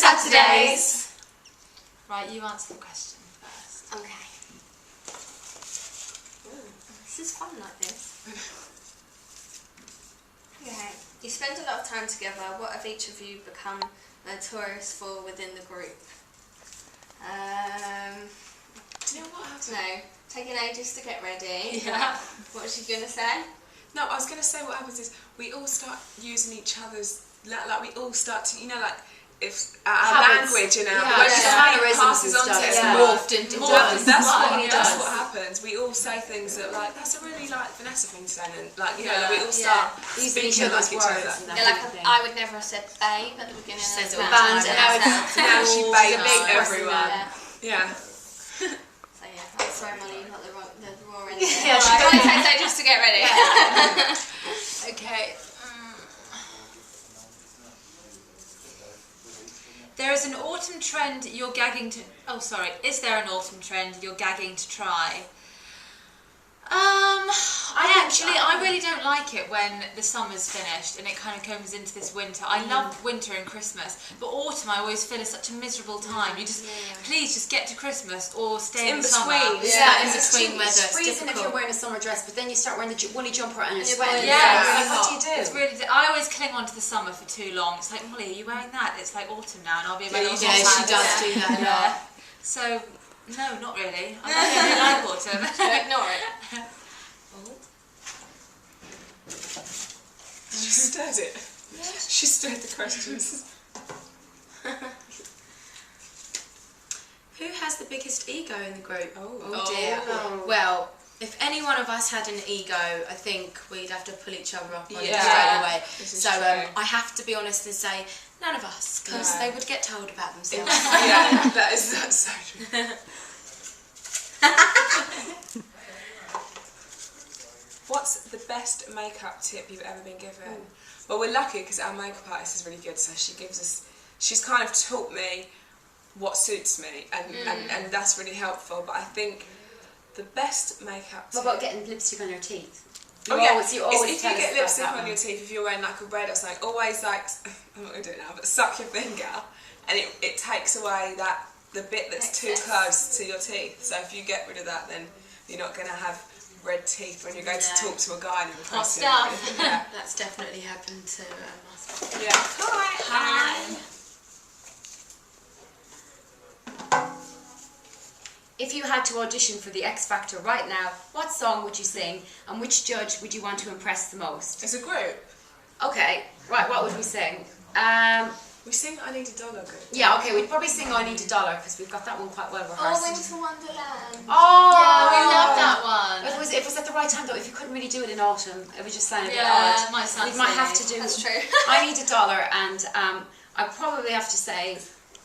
Saturdays. Right, you answer the question first. Okay. Ooh, this is fun like this. Okay. You spend a lot of time together. What have each of you become notorious for within the group? Do you know what happened? No. Taking ages to get ready. Yeah. What was she going to say? No, I was going to say what happens is we all start using each other's, like we all start to, you know, like if our language and our mannerisms passes and on to stuff. us. It's morphed into That's what happens. We all say things that like, that's a really like Vanessa thing to say, and like, you know, like, we all start using each speaking other's like each words. other. Yeah, like I would never have said babe at the beginning of the band, and Now she babes everyone. Yeah. So yeah, I'm sorry Molly, you got the raw end. Yeah, she only takes ages to get ready. Okay. There is an autumn trend you're gagging to... Oh, sorry. Is there an autumn trend you're gagging to try? I really don't like it when the summer's finished and it kind of comes into this winter. I love winter and Christmas, but autumn I always feel is such a miserable time. You just, please just get to Christmas or stay in the summer. In between weather. It's freezing if you're wearing a summer dress, but then you start wearing the woolly jumper and it's sweating. What do you do? It's really. I always cling on to the summer for too long. It's like, Molly, are you wearing that? It's like autumn now, and I'll be a very she does do that. Yeah. So, no, not really. I don't really like autumn. Ignore it. She stirred it. She stirred the questions. Who has the biggest ego in the group? Oh dear. Well, if any one of us had an ego, I think we'd have to pull each other up on it straight away. So I have to be honest and say none of us, because they would get told about themselves. Yeah, that's so true. What's the best makeup tip you've ever been given? Well, we're lucky because our makeup artist is really good, so she's kind of taught me what suits me, and that's really helpful. But I think the best makeup tip... What about getting lipstick on your teeth? You always if you get lipstick on your teeth, if you're wearing like a red or something, always like, I'm not going to do it now, but suck your finger, and it takes away the bit that's too close to your teeth. So if you get rid of that, then you're not going to have red teeth when you go to talk to a guy and you're Hot stuff. Yeah. That's definitely happened to us. Yeah. Hi. If you had to audition for the X Factor right now, what song would you sing and which judge would you want to impress the most? It's a group. Okay, right, what would we sing? We sing I Need a Dollar good. Yeah, okay, we'd probably sing I Need a Dollar because we've got that one quite well rehearsed. Winter Wonderland. Oh, yeah, we love that one. It was at the right time though. If you couldn't really do it in autumn, it would just sound a bit odd. Yeah, it might sound We might have to silly. do. That's true. I Need a Dollar, and I probably have to say,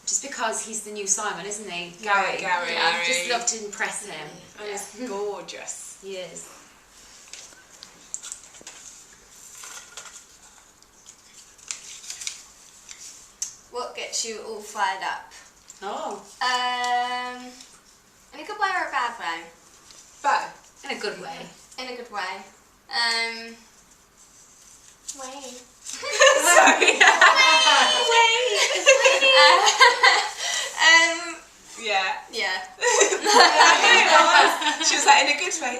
just because he's the new Simon, isn't he? Gary. I'd just love to impress him. And he's gorgeous. He is. What gets you all fired up? Oh. In a good way or a bad way? Both. In a good way. In a good way. Wayne. Sorry. Yeah. Yeah. She was like, in a good way.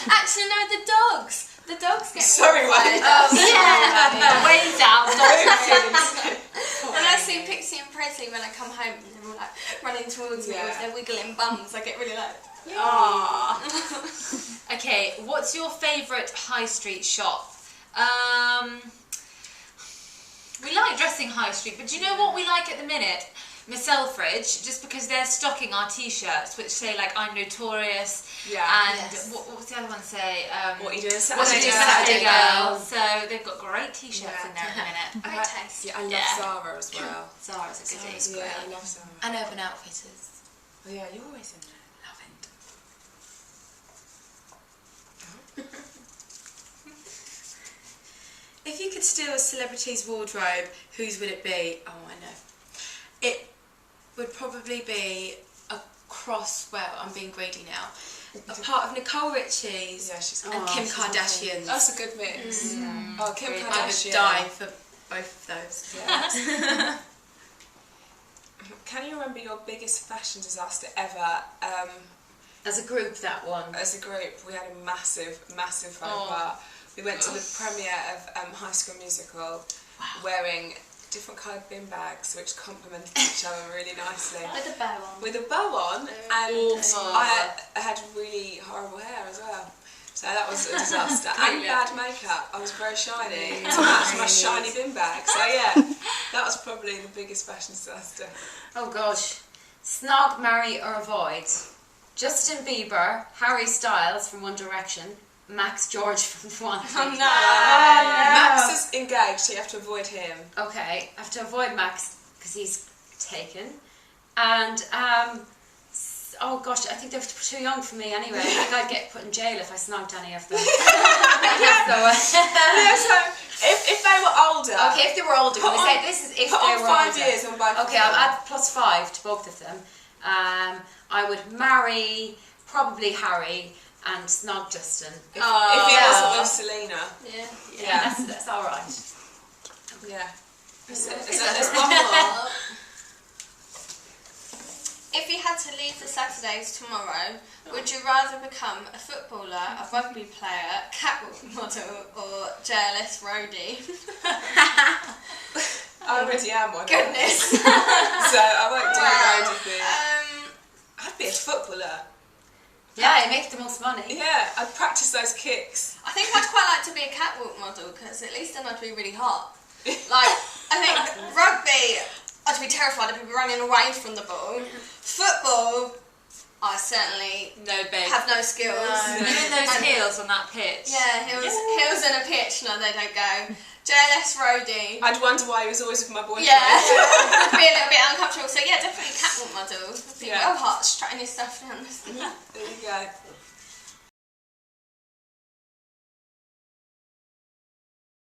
Actually, no, the dogs. The dogs get me Sorry, all Wayne. fired up. Yeah. Way down. When I see Pixie and Presley when I come home and they're all like running towards me with their wiggling bums, I get really like, Aww. Okay, what's your favourite high street shop? We like dressing high street, but do you know what we like at the minute? Miss Selfridge, just because they're stocking our t-shirts, which say like I'm notorious, and what's the other one say? What you doing What you do Saturday? Saturday Girl. So they've got great t-shirts in there at the minute. great taste. Yeah, I love Zara as well. Zara's a goodie. Yeah, I love Zara. And Urban Outfitters. Oh yeah, you're always in there. Love it. If you could steal a celebrity's wardrobe, whose would it be? Oh, I know. It would probably be a cross, well, I'm being greedy now, a part of Nicole Richie's and Kim Kardashian's. That's a good mix. Oh, Kim Kardashian. I would die for both of those. Yeah. Can you remember your biggest fashion disaster ever? As a group, that one. As a group, we had a massive faux pas. We went to the premiere of High School Musical wearing different coloured bin bags which complemented each other really nicely. With a bow on. With a bow on, and I had really horrible hair as well. So that was a disaster. And bad makeup. I was very shiny to match my shiny bin bag. So yeah, that was probably the biggest fashion disaster. Oh gosh. Snog, marry or avoid? Justin Bieber, Harry Styles from One Direction, Max George from One. Oh no! Max is engaged, so you have to avoid him. Okay, I have to avoid Max because he's taken. And oh gosh, I think they're too young for me anyway. I think I'd get put in jail if I snogged any of them. Yeah, so if they were older. Okay, if they were older, can we say this is if put they on were 5 older. years on both. Okay, I'll add +5 to both of them. I would marry probably Harry and snog Justin. If he wasn't with Selena. Yeah, that's all right. Yeah. There's one more. If you had to leave the Saturdays tomorrow, would you rather become a footballer, a rugby player, catwalk model, or JLS roadie? I already am one. Goodness. So I won't do a roadie thing. I'd be a footballer. Yeah, it makes the most money. Yeah, I'd practice those kicks. I think I'd quite like to be a catwalk model because at least then I'd be really hot. Like, I think rugby, I'd be terrified of people running away from the ball. Football, I certainly have no skills. No. Even those heels on that pitch. Yeah, heels in a pitch, no they don't go. JLS roadie. I'd wonder why he was always with my boyfriend. Yeah, I'd be a little bit uncomfortable. So yeah, definitely catwalk model. Be Yeah. well hot, strutting your stuff down. There you go.